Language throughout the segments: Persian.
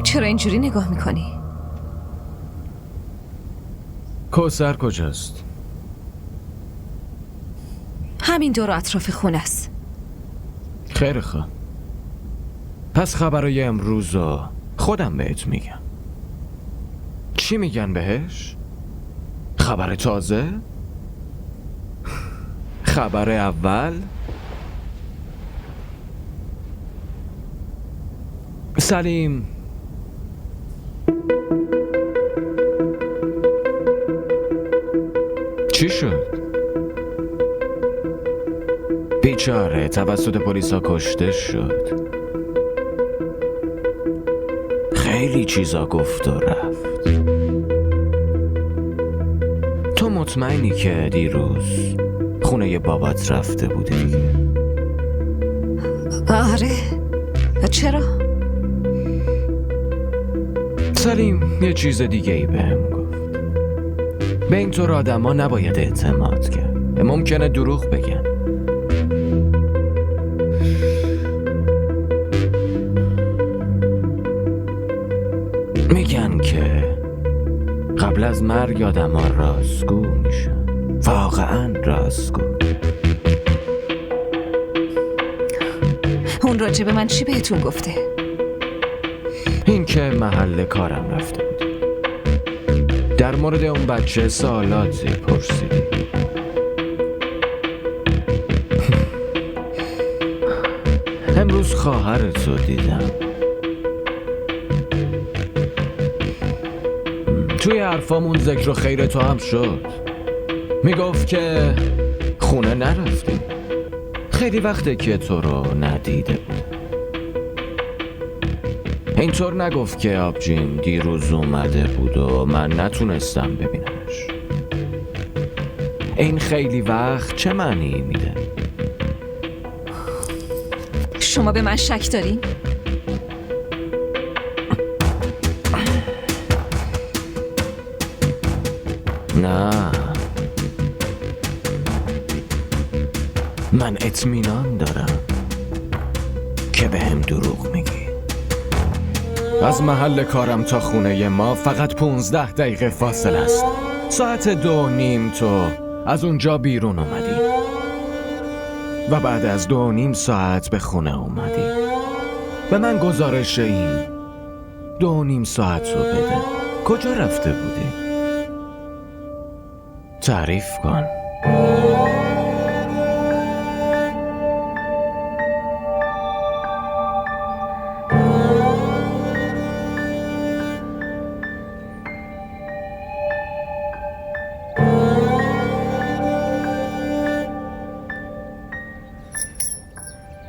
چرا اینجوری نگاه میکنی؟ کوثر کجاست؟ همین دور و اطراف خونه است. خیلی خوب. پس خبرای امروز رو خودم بهت میگم. چی میگن بهش؟ خبر تازه؟ خبر اول؟ سلیم چی شد؟ بیچاره توسط پلیسا کشته شد. خیلی چیزا گفت و رفت. تو مطمئنی که دیروز خونه بابات رفته بودی دیگه؟ آره. چرا؟ سلیم یه چیز دیگه ای بهم گفت. به اینطور آدم ها نباید اعتماد کرد. ممکنه دروغ بگن. میگن که قبل از مرگ آدم ها راستگو میشن. واقعا راستگو. اون راجب من چی بهتون گفته؟ این که محل کارم رفته بود. در مورد اون بچه سوالاتی پرسیدی. امروز خواهرتو دیدم. توی حرفامون ذکر خیر تو هم شد. میگفت که خونه نرفتی. خیلی وقته که تو رو ندیده بود. اینطور نگفت که آبجین دیروز اومده بود و من نتونستم ببینمش. این خیلی وقت چه معنی میده؟ شما به من شک دارین؟ نه، من اطمینان دارم که به هم دروغ میگی. از محل کارم تا خونه ما فقط 15 دقیقه فاصله است. ساعت 2:30 تو از اونجا بیرون اومدی و بعد از 2:30 ساعت به خونه اومدی. به من گزارش این 2:30 ساعت رو بده. کجا رفته بودی؟ تعریف کن.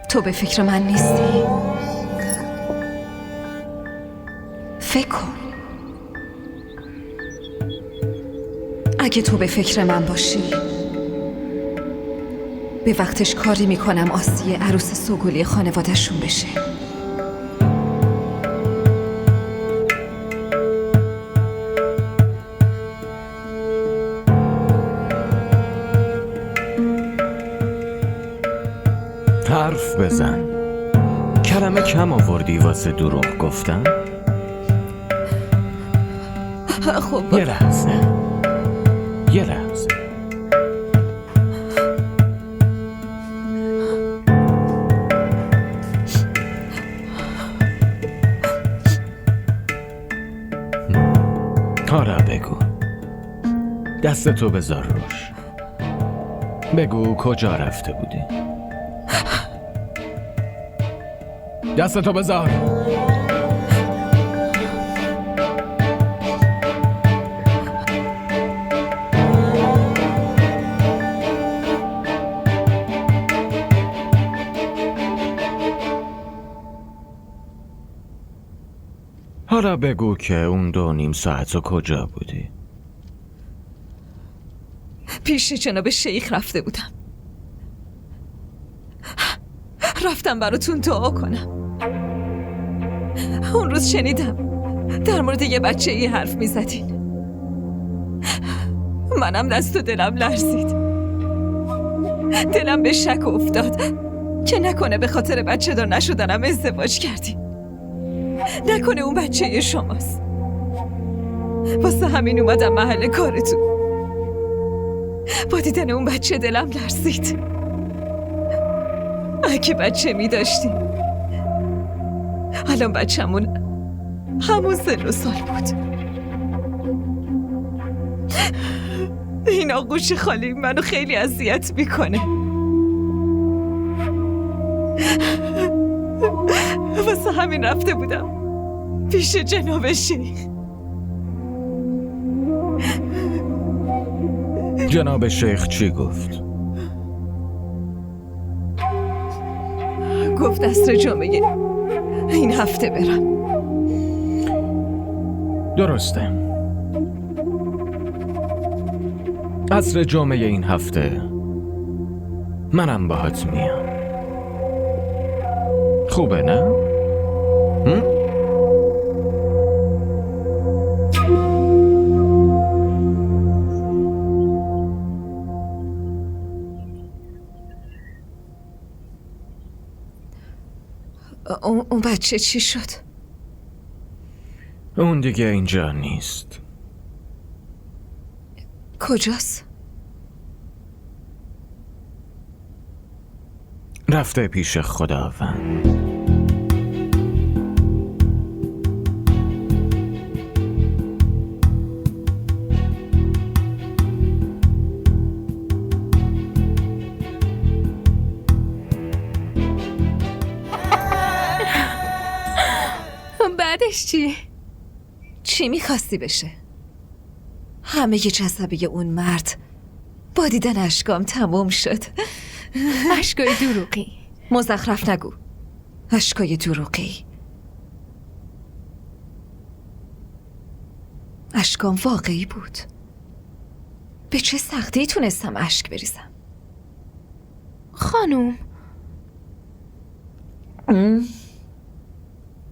تو به فکر من نیستی؟ فکر کن. اگه تو به فکر من باشی به وقتش کاری میکنم آسیه عروس سوگلی خانواده‌شون بشه. حرف بزن. کلمه کم آوردی واسه دروغ گفتن؟ خب یه لحظه. حالا بگو. دستتو بذار روش. بگو کجا رفته بودی؟ دستتو بذار. حالا بگو که اون 2:30 ساعت رو کجا بودی؟ پیش جناب شیخ رفته بودم. رفتم براتون دعا کنم. اون روز شنیدم در مورد یه بچه ای حرف میزدین. منم دست و دلم لرزید. دلم به شک افتاد که نکنه به خاطر بچه دار نشدنم ازدواج کردی. نکنه اون بچه شماست. واسه همین اومدم محل کارتون. با دیدن اون بچه دلم لرزید. اگه بچه می داشتیم الان بچه‌مون همون سن و سال بود. این آغوش خالی منو خیلی اذیت میکنه. واسه همین رفته بودم پیش جناب شیخ. جناب شیخ چی گفت؟ گفت عصر جمعه این هفته برم. درسته. عصر جمعه این هفته منم باهات میام. خوبه نه؟ اون بچه چی شد؟ اون دیگه اینجا نیست. کجاست؟ رفته پیش خداوند. بعدش چی؟ چی میخواستی بشه؟ همه جذبه اون مرد با دیدن اشکام تموم شد. اشکای دروغی. مزخرف نگو. اشکای دروغی. اشکام واقعی بود. به چه سختی تونستم اشک بریزم. خانوم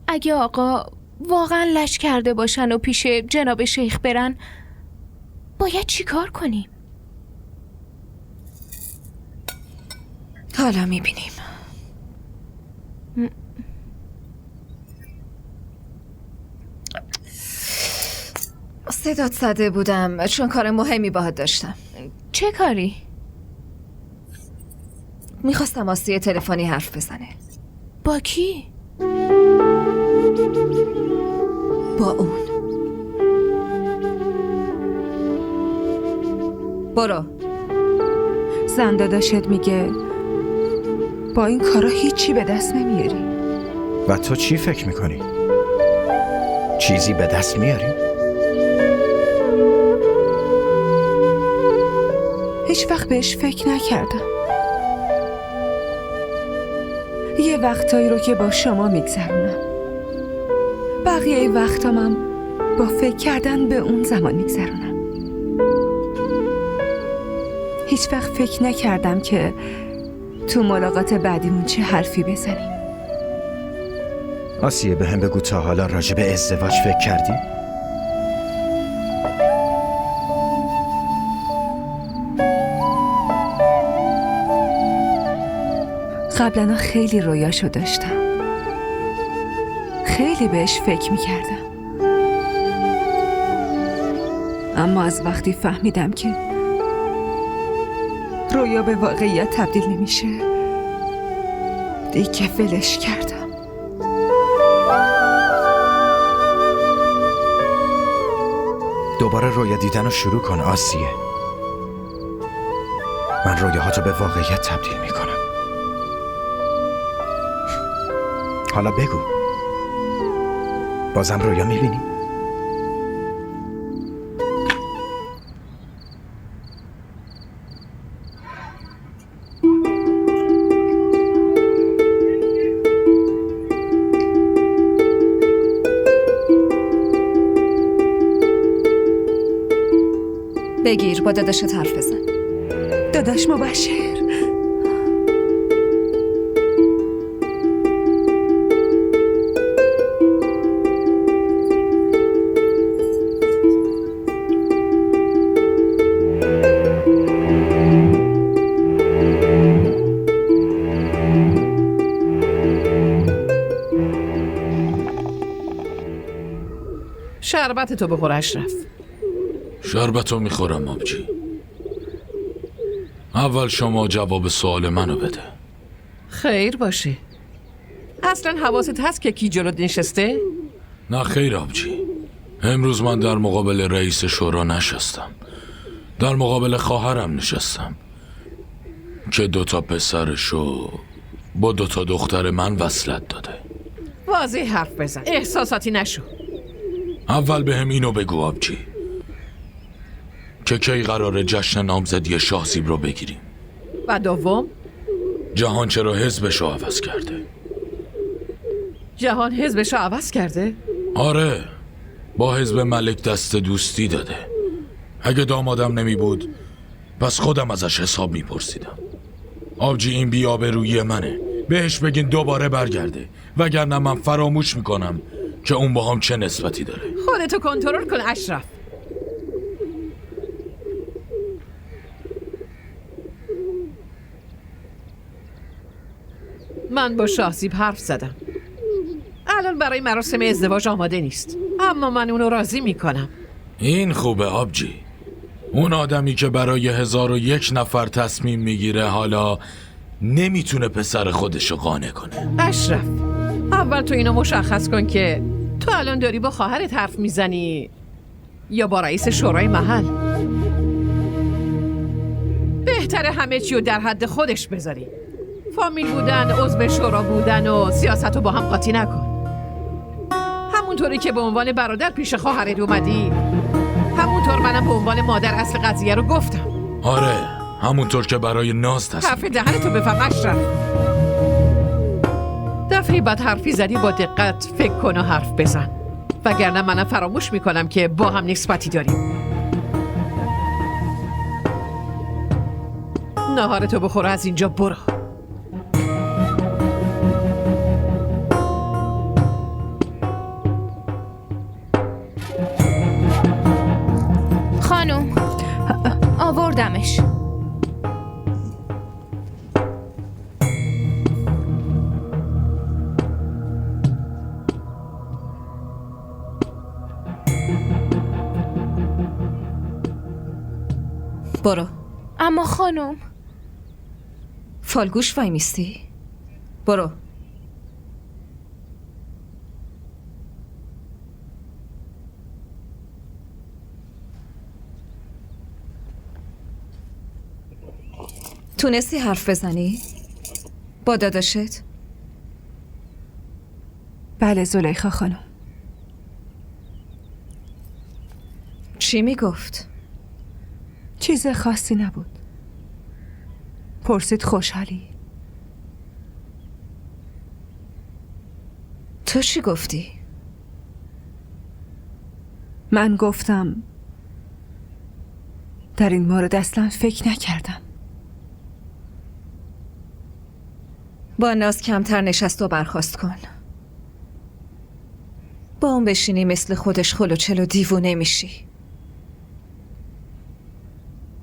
اگه آقا واقعا لش کرده باشن و پیش جناب شیخ برن باید چی کار کنیم؟ حالا میبینیم. صدات زده بودم چون کار مهمی باهات داشتم. چه کاری؟ میخواستم آسیه تلفنی حرف بزنه. با کی؟ با اون. برو. زن داداشت میگه با این کارا هیچی به دست نمیاری. و تو چی فکر میکنی؟ چیزی به دست میاری؟ هیچ وقت بهش فکر نکردم. یه وقتایی رو که با شما میگذرونم، بقیه وقتامم با فکر کردن به اون زمان میگذرونم. هیچ وقت فکر نکردم که تو ملاقات بعدیمون چه حرفی بزنیم. آسیه به هم بگو تا حالا راجع به ازدواج فکر کردی؟ قبلا خیلی رویاشو داشتم، خیلی بهش فکر میکردم، اما از وقتی فهمیدم که رویا به واقعیت تبدیل نمیشه دیگه ولش کردم. دوباره رویا دیدن رو شروع کن آسیه. من رویاهاتو به واقعیت تبدیل میکنم. حالا بگو، بازم رویا میبینی؟ بگیر با داداشت حرف بزن. داداش مبشر، شربت تو بخور اشرف. شربتو میخورم آبجی. اول شما جواب سوال منو بده. خیر باشه. اصلا حواست هست که کی جلوت نشسته؟ نه خیر آبجی. امروز من در مقابل رئیس شورا نشستم. در مقابل خواهرم نشستم که 2 پسرشو با 2 دختر من وصلت داده. واضح حرف بزن، احساساتی نشو. اول بهم اینو بگو آبجی که کی قراره جشن نامزدی شاهزیب رو بگیریم؟ و دوم، جهان چرا حزبشو عوض کرده؟ جهان حزبشو عوض کرده؟ آره، با حزب ملک دست دوستی داده. اگه دامادم نمی بود پس خودم ازش حساب میپرسیدم. آبجی این بی‌آبرویی منه. بهش بگین دوباره برگرده وگرنه من فراموش میکنم که اون با هم چه نسبتی داره. خودتو کنترل کن اشرف. من با شاهزیب حرف زدم. الان برای مراسم ازدواج آماده نیست، اما من اونو راضی میکنم. این خوبه آبجی. اون آدمی که برای 1001 نفر تصمیم میگیره حالا نمیتونه پسر خودشو قانع کنه. اشرف، اول تو اینو مشخص کن که تو الان داری با خواهرت حرف میزنی یا با رئیس شورای محل. بهتره همه چی رو در حد خودش بذاری. فامیل بودن، عضو شورا بودن و سیاست رو با هم قاطی نکن. همونطوری که به عنوان برادر پیش خواهرت اومدی، همونطور منم به عنوان مادر اصل قضیه رو گفتم. آره، همونطور که برای ناز تصمیم. حرف دهنتو بفهم اشرف. دفعه بعد حرفی زدی با دقت فکر کن و حرف بزن، وگرنه منم فراموش میکنم که با هم نسبتی داریم. ناهارتو بخور، از اینجا برو. خانم، آوردمش. برو. اما خانم، فالگوش وای میستی؟ برو. تونستی حرف بزنی؟ با داداشت؟ بله زلیخا خانم. چی میگفت؟ چیز خاصی نبود. پرسید خوشحالی؟ تو چی گفتی؟ من گفتم در این مورد اصلا فکر نکردم. با ناز کمتر نشست و برخاست کن. با اون بشینی مثل خودش خلوچل و دیوونه میشی.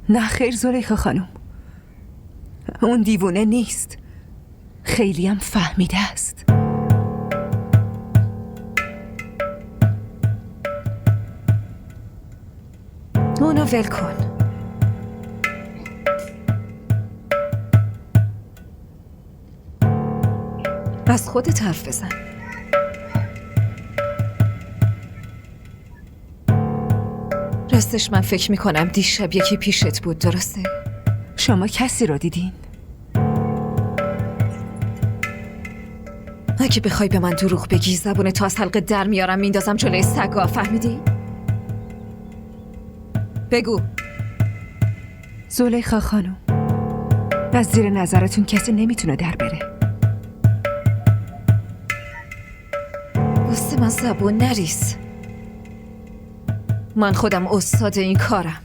نه خیر زلیخا خانم، اون دیوونه نیست، خیلی هم فهمیده است. اونو ول کن. از خودت حرف بزن. راستش من فکر میکنم دیشب یکی پیشت بود، درسته؟ شما کسی رو دیدین؟ اگه بخوای به من دروغ بگی زبون تا از حلقه در میارم میندازم جلوی سگا، فهمیدی؟ بگو. زلیخا خانم، از زیر نظرتون کسی نمیتونه در بره. واسه من زبون نریز. من خودم استاد این کارم.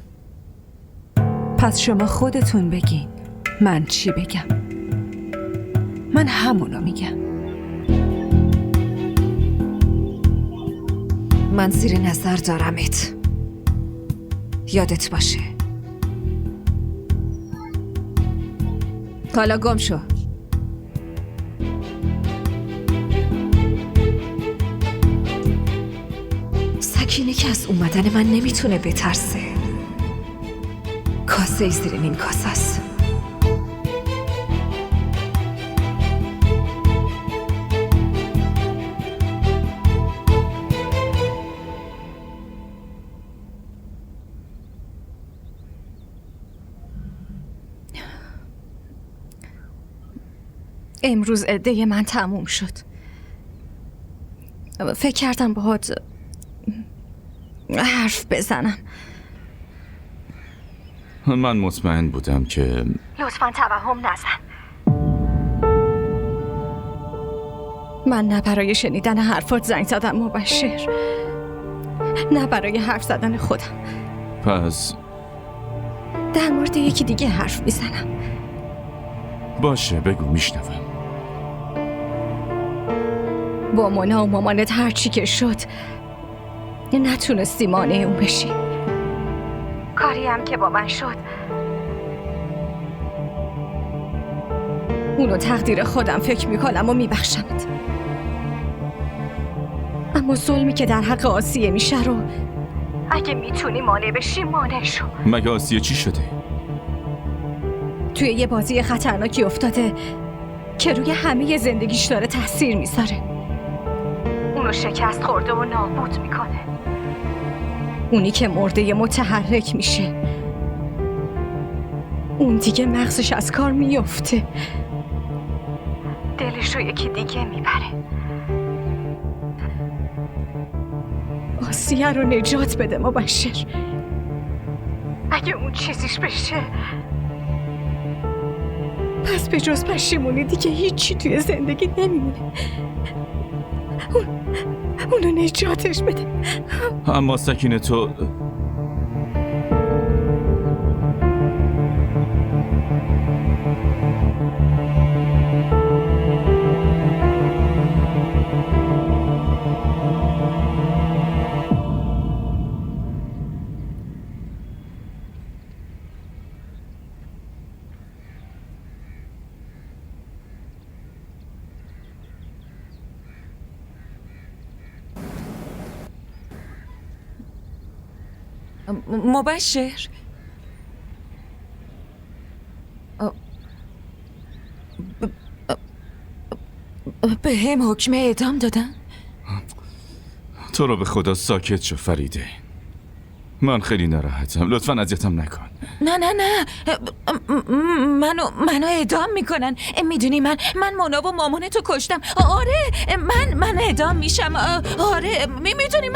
پس شما خودتون بگین من چی بگم. من همونو میگم. من زیر نظر دارمت، یادت باشه. حالا گم شو. سگ شک اینه که از اومدن من نمیتونه بترسه. کاسه زیر نیم کاسه است. امروز عده من تموم شد. فکر کردم باهات حرف بزنم. من مطمئن بودم که لطفاً توهم نزن. من نه برای شنیدن حرفات زنگ زدم مبشر، نه برای حرف زدن خودم. پس در مورد یکی دیگه حرف میزنم. باشه بگو، میشنوم. با مونا و مامانت هر چی که شد نتونستی مانع اون بشی. کاری هم که با من شد اونو تقدیر خودم فکر میکنم و میبخشمت. اما ظلمی که در حق آسیه میشه رو اگه میتونی مانع بشی مانع شو. مگه آسیه چی شده؟ توی یه بازی خطرناکی افتاده که روی همه زندگیش داره تاثیر میذاره. اونو شکست خورده و نابود میکنه. اونی که مرده متحرک میشه، اون دیگه مغزش از کار میفته، دلش رو یکی دیگه میبره. آسیه رو نجات بده مبشر. اگه اون چیزیش بشه پس به جز پشیمونی دیگه هیچی توی زندگی نمیمونه. اونو نجاتش بده. اما سکینه تو مبشر، به هم حکم اعدام دادن؟ تو رو به خدا ساکت شو فریده. من خیلی ناراحتم، لطفاً اذیتم نکن. نه منو اعدام میکنن. میدونی من مونا و مامانتو کشتم. آره من اعدام میشم. آره میدونی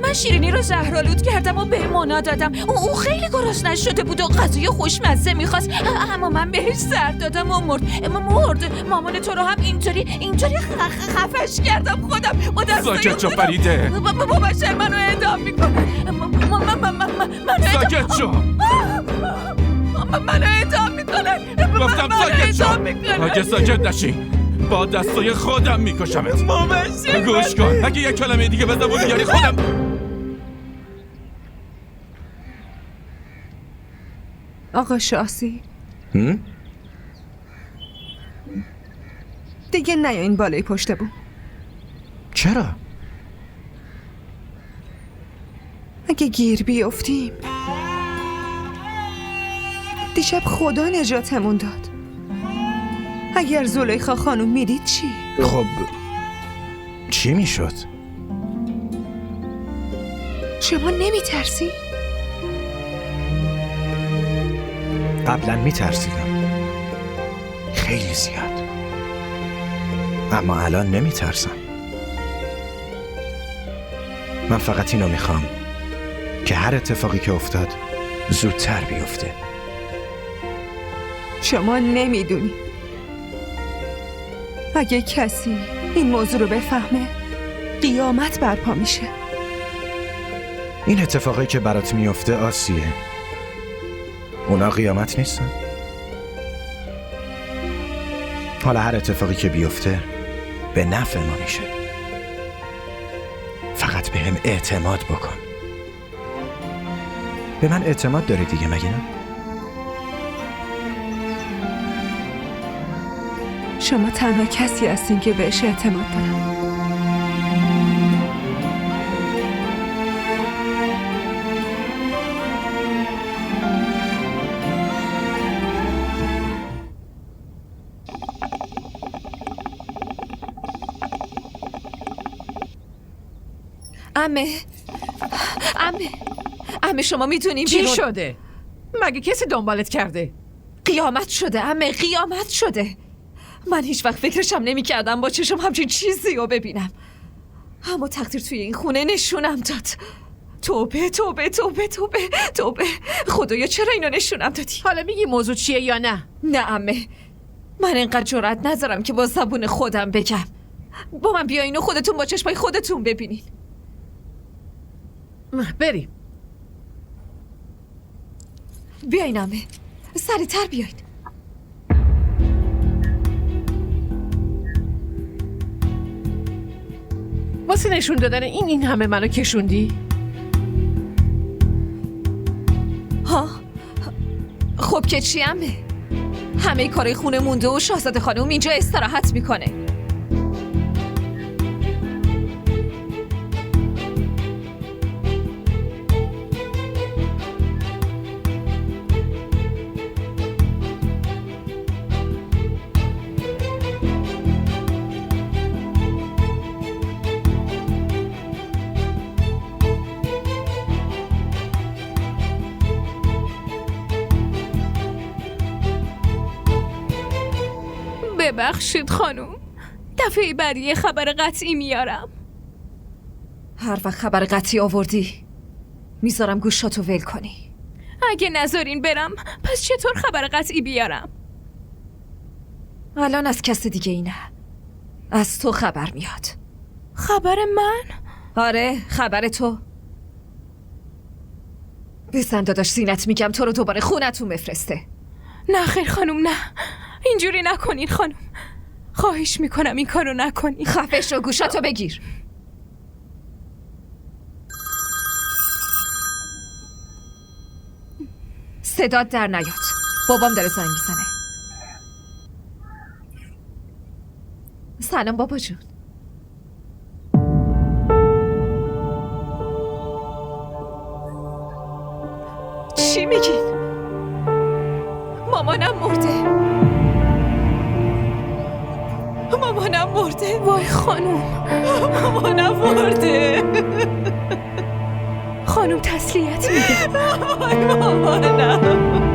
من شیرینی رو زهرآلود کردم و به مونا دادم. او خیلی گرسنه شده بود و غذای خوشمزه میخواست، اما من بهش سر دادم و مرد. مامان تو رو هم اینطوری خفش کردم خودم. ساکت شو فریده. مبشر منو اعدام میکنه. ساکت شو. منو اعدام میکنه. گفتم ساکت شو. اگه ساکت نشی با دستای خودم میکشمت. مبشر گوش کن، اگه یک کلمه دیگه به زبون بیاری خودم. آقا شاسی دیگه نیاین بالای پشت بوم. چرا؟ اگه گیر بیافتیم دیشب خدا نجاتمون داد. اگر زلیخا خانم میدید چی؟ خب چی میشد؟ شما نمیترسی؟ قبلا میترسیدم، خیلی زیاد، اما الان نمیترسم. من فقط اینو میخوام که هر اتفاقی که افتاد زودتر بیفته. شما نمیدونی اگه کسی این موضوع رو بفهمه قیامت برپا میشه. این اتفاقی که برات میفته آسیه، اونا قیامت نیستن. حالا هر اتفاقی که بیفته به نفع ما میشه. فقط به هم اعتماد بکن. به من اعتماد داری دیگه، مگه نه؟ شما تنها کسی هستین که بهش اعتماد دارم. عمه شما میتونین چی شده؟ مگه کسی دنبالت کرده؟ قیامت شده عمه، قیامت شده. من هیچ وقت فکرشم نمی‌کردم با چشم همچین چیزی رو ببینم، اما تقدیر توی این خونه نشونم داد. توبه توبه توبه توبه توبه. خدایا چرا اینو نشونم دادی؟ حالا میگی موضوع چیه یا نه؟ نه عمه، من اینقدر جرئت ندارم که با زبون خودم بگم. با من بیاین و خودتون با چشمای خودتون ببینین. بریم. بیاین عمه، سریع‌تر بیاین. واسه نشون دادن این همه منو کشوندی؟ ها؟ خب که چی عمه؟ همه کارای خونه مونده و شاهزاده خانم اینجا استراحت میکنه. ببخشید خانم، دفعه بعدی یه خبر قطعی میارم. هر وقت خبر قطعی آوردی میذارم گوشاتو ول کنی. اگه نذارین برم پس چطور خبر قطعی بیارم؟ الان از کس دیگه ای نه، از تو خبر میاد. خبر من؟ آره، خبر تو. بزن داداش زینت، میگم تو رو دوباره خونتون بفرسته. نه خیر خانم، نه اینجوری نکنین خانم، خواهش میکنم این کارو نکنین. خفه شو، گوشاتو بگیر. صدات در نیاد، بابام داره زنگ میزنه. سلام بابا جون. چی میگین؟ مامانم مرده. مامانم مرده. وای خانم، مامانم مرده. خانم تسلیت میده. وای مامانم.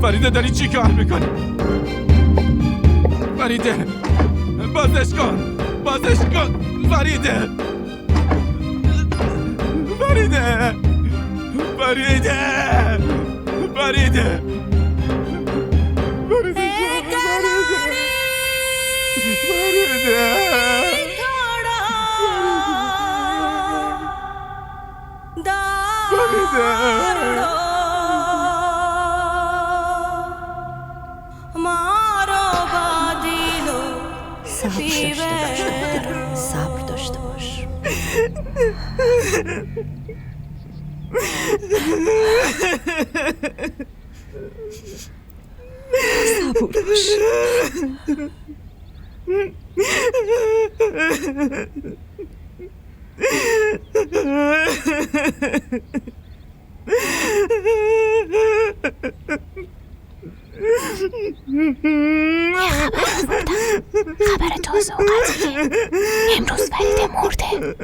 فریده داری چی کار میکنی؟ فریده بازش کن، بازش کن. فریده فریده فریده فریده صبر داشته باش. صبور باش. خبر تازه و قطعیه. امروز فریده مرده.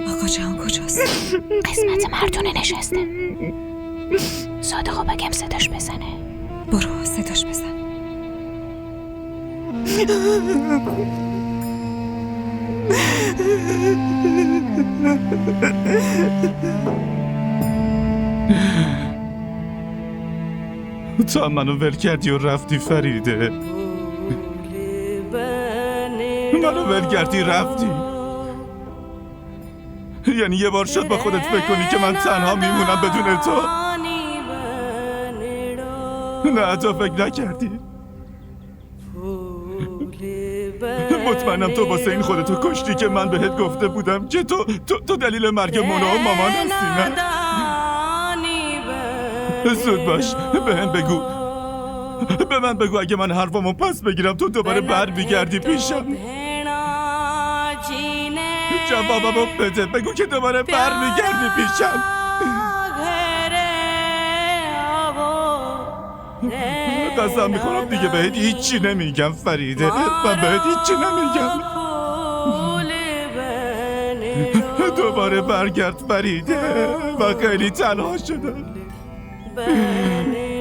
آقا جان کجاست؟ قسمت مردونه نشسته. صادقو بگم صداش بزنه. برو صداش بزن. تو هم منو ول کردی و رفتی فریده. منو ول کردی رفتی. یعنی یه بار شد با خودت فکر کنی که من تنها میمونم بدون تو؟ نه تو فکر نکردی. مطمئنم تو واسه این خودتو کشتی که من بهت گفته بودم که تو دلیل مرگ مونا و مامان هستی. نه زود باش به من بگو اگه من حرفمو پس بگیرم تو دوباره بر میگردی پیشم. جوابمو بده، بگو که دوباره بر میگردی پیشم. قسم میخورم دیگه بهت هیچی نمیگم فریده. من بهت هیچی نمیگم. دوباره برگرد فریده. من خیلی تنها شدم.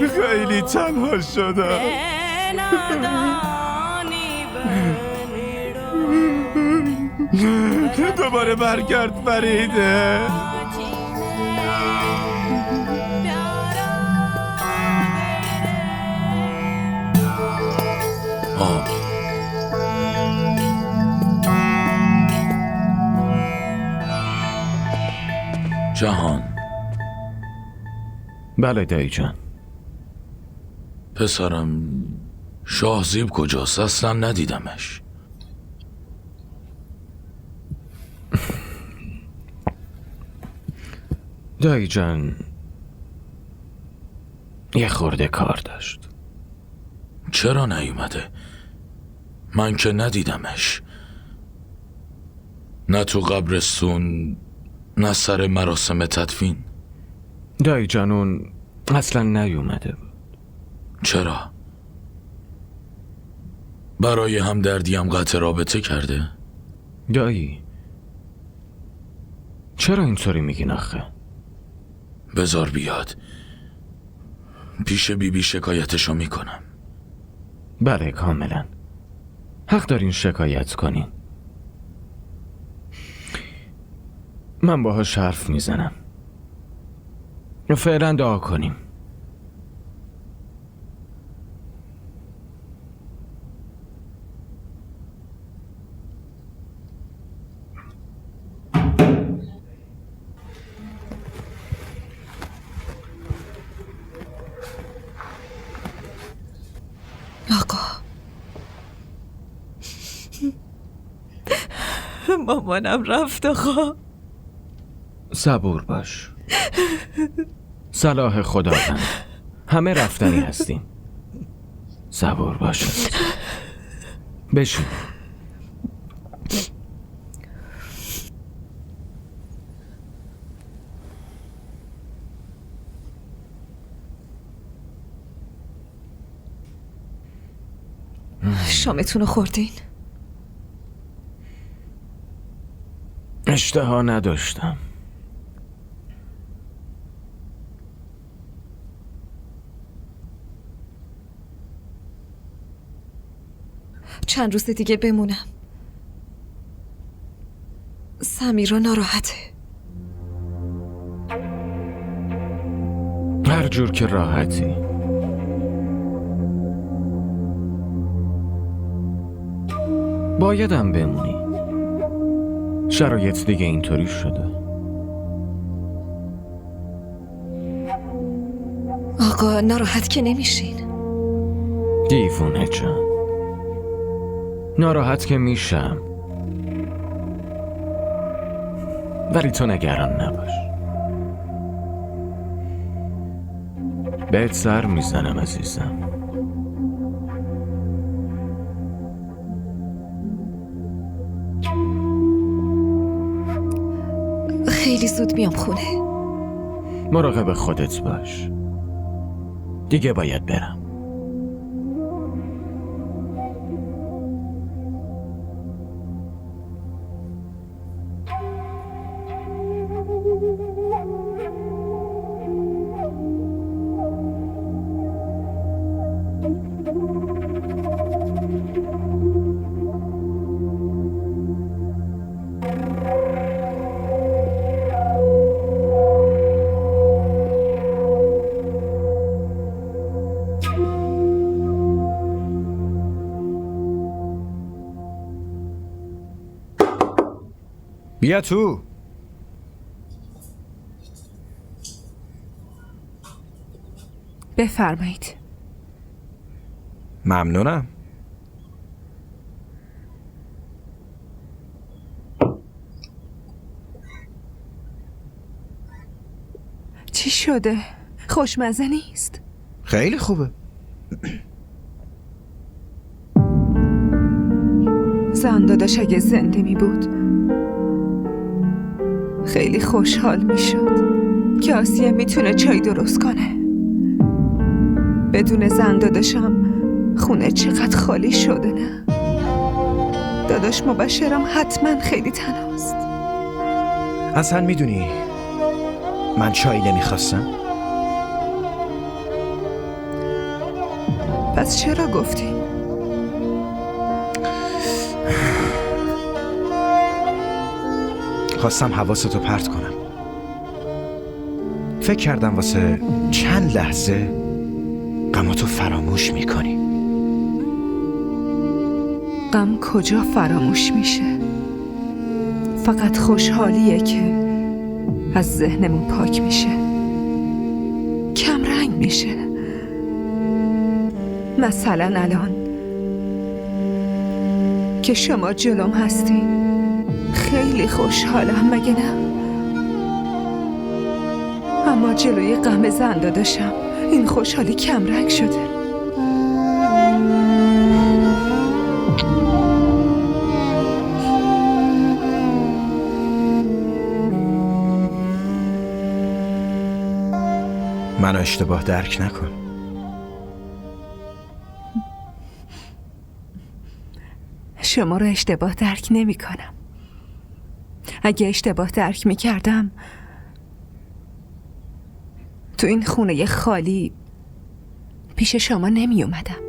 خیلی تنها شدم. دوباره برگرد فریده. جهان. بله دایی جان. پسرم شاهزیب کجاست؟ اصلا ندیدمش. دایی جان یه خورده کار داشت. چرا نیومده؟ من که ندیدمش، نه تو قبرستون نه سر مراسم تدفین. دایی جان اون اصلا نیومده بود. چرا؟ برای همدردی هم قطع رابطه کرده؟ دایی چرا اینطوری میگین آخه؟ بذار بیاد، پیش بیبی شکایتشو میکنم. بله کاملا حق دارین شکایت کنین. من باهاش حرف میزنم. فعلا دعا کنیم. آقا مامانم رفت آقا. صبور باش. صلاح خداوند. همه رفتنی هستیم. صبور باش. بشین. شامتون رو خوردین؟ اشتها نداشتم. چند روز دیگه بمونم. سمیرا ناراحته. هر جور که راحتی. بایدم بمونی. شرایط دیگه اینطوری شده. آقا ناراحت که نمیشین؟ دیوونه جان، ناراحت که میشم، ولی تو نگران نباش. بهت سر میزنم عزیزم. خیلی زود میام خونه. مراقب خودت باش. دیگه باید برم. بیا تو. بفرمایید. ممنونم. چی شده؟ خوشمزه نیست؟ خیلی خوبه. زن داداش اگه زنده می بود خیلی خوشحال می شد که آسیه میتونه چای درست کنه. بدون زن داداشم خونه چقدر خالی شده نه؟ داداش مبشرم حتما خیلی تنهاست. اصلا میدونی من چای نمیخواستم؟ پس چرا گفتی؟ خواستم حواستو پرت کنم. فکر کردم واسه چند لحظه غماتو فراموش میکنی. غم کجا فراموش میشه؟ فقط خوشحالیه که از ذهنمون پاک میشه، کم رنگ میشه. مثلا الان که شما جلوم هستین خیلی خوشحالم، مگه نه؟ اما جلوی غم زن داداشم این خوشحالی کم رنگ شده. منو اشتباه درک نکن. شما رو اشتباه درک نمی کنم. اگه اشتباه درک می کردم تو این خونه خالی پیش شما نمی اومدم.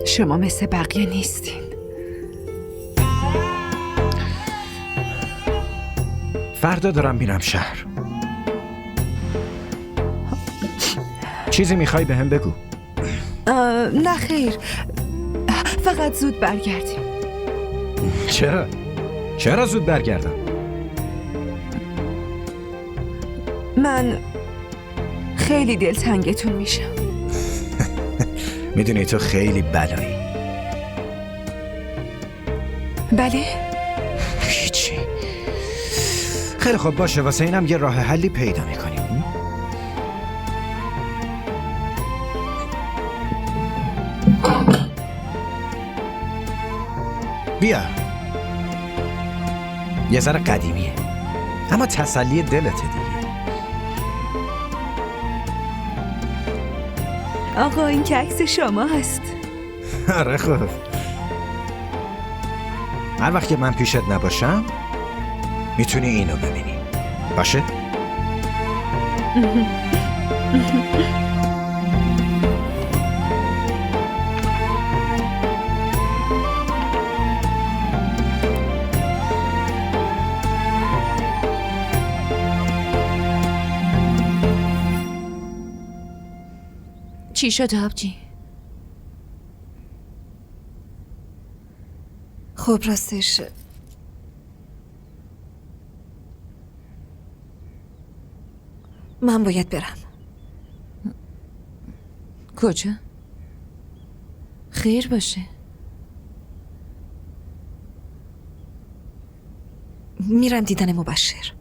شما مثل بقیه نیستین. فردا دارم میرم شهر. چیزی میخوای به هم بگو؟ نه خیر، فقط زود برگردیم. چرا؟ چرا زود برگردم؟ من خیلی دلتنگتون میشم. میدونی تو خیلی بلایی. بله؟ هیچی. خیلی خوب باشه، واسه اینم یه راه حلی پیدا میکنیم. بیا. یه ذره قدیمیه اما تسلی دلته دیگه. آقا این که عکس شما هست. آره خوب. هر وقت که من پیشت نباشم میتونی اینو ببینی. باشه؟ چی شد آبجی؟ خب راستش من باید برم. کجا؟ خیر باشه. میرم دیدن مبشر.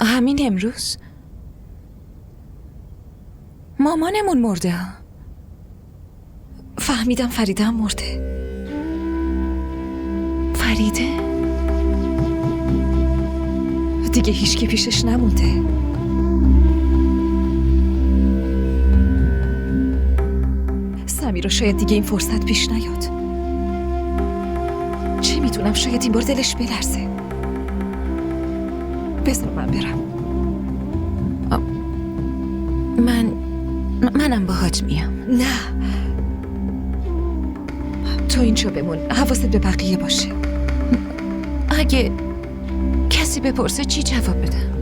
همین امروز؟ مامانمون مرده ها. فهمیدم فریده هم مرده. فریده؟ دیگه هیچکی پیشش نمونده. سمیرا شاید دیگه این فرصت پیش نیاد. چه میدونم، شاید این بار دلش بلرزه. بذار من برم. منم باهات میام. نه تو اینجا بمون، حواست به بقیه باشه. اگه کسی بپرسه چی جواب بدم؟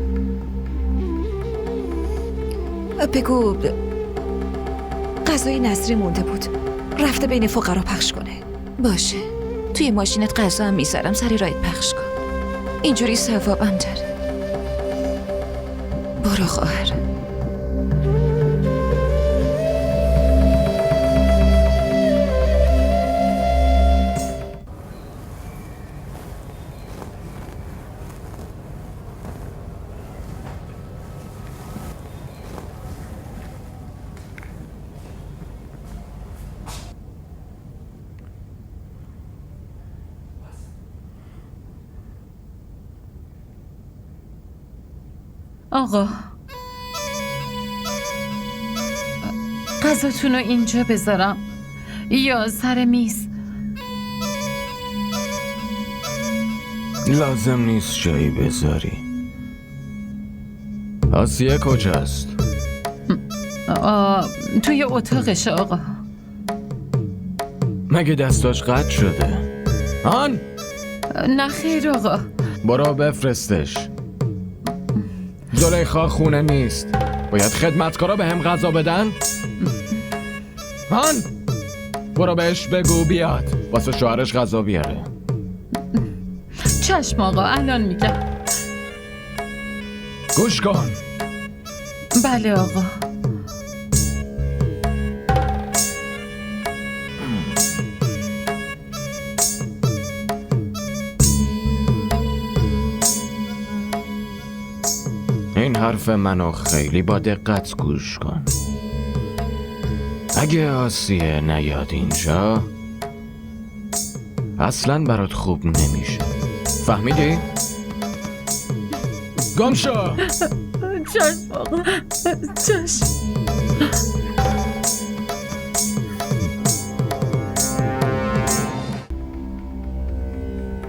بگو غذای نظری مونده بود. رفته بین فقرا پخش کنه. باشه. توی ماشینت غذا هم میذارم سری رایت پخش کن. اینجوری ثوابم داره. برو خواهر. آقا غذاتون رو اینجا بذارم یا سر میز؟ لازم نیست جایی بذاری. آسیه کجاست؟ توی اتاقش آقا. مگه دستاش قطع شده؟ آن؟ نه خیر آقا. برو بفرستش. زلیخا خونه نیست. باید خدمتکارا به هم غذا بدن؟ هان برو بهش بگو بیاد واسه شوهرش غذا بیاره. چشم آقا الان میگم. گوش کن. بله آقا. این حرف منو خیلی با دقت گوش کن. اگه آسیه نیاد اینجا اصلا برات خوب نمیشه. فهمیدی؟ گم شو. چشم آقا چشم.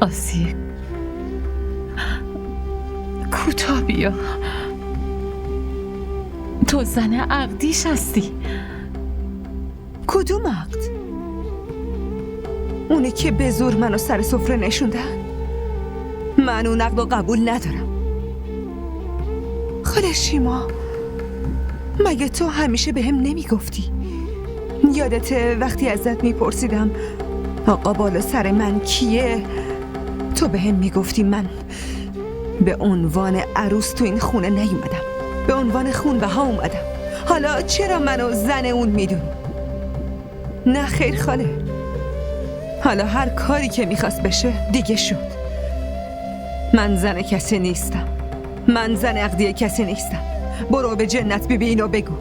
آسیه کوتاه بیا. تو زن عقدیش هستی. کدوم عقد؟ اونی که به زور منو سر سفره نشوندن؟ من اون عقد رو قبول ندارم. خاله شیما مگه تو همیشه به هم نمیگفتی؟ یادته وقتی ازت میپرسیدم آقا بالا سر من کیه؟ تو به هم میگفتی من به عنوان عروس تو این خونه نیومدم، به عنوان خونبها اومدم. حالا چرا منو زن اون میدونی؟ نه خیر خاله، حالا هر کاری که میخواست بشه دیگه شد. من زن کسی نیستم، من زن عقدی کسی نیستم. برو به جنت بیبی اینو بگو.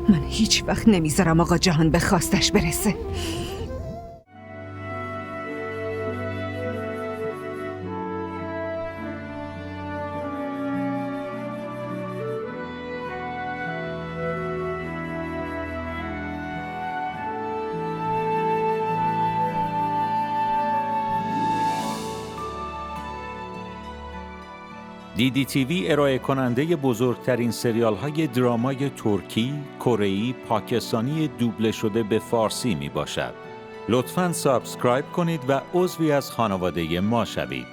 من هیچ وقت نمیذارم آقا جهان به خواستش برسه. DDTV ارائه کننده بزرگترین سریال های درامای ترکی، کره‌ای، پاکستانی دوبله شده به فارسی می باشد. لطفاً سابسکرایب کنید و عضوی از خانواده ما شوید.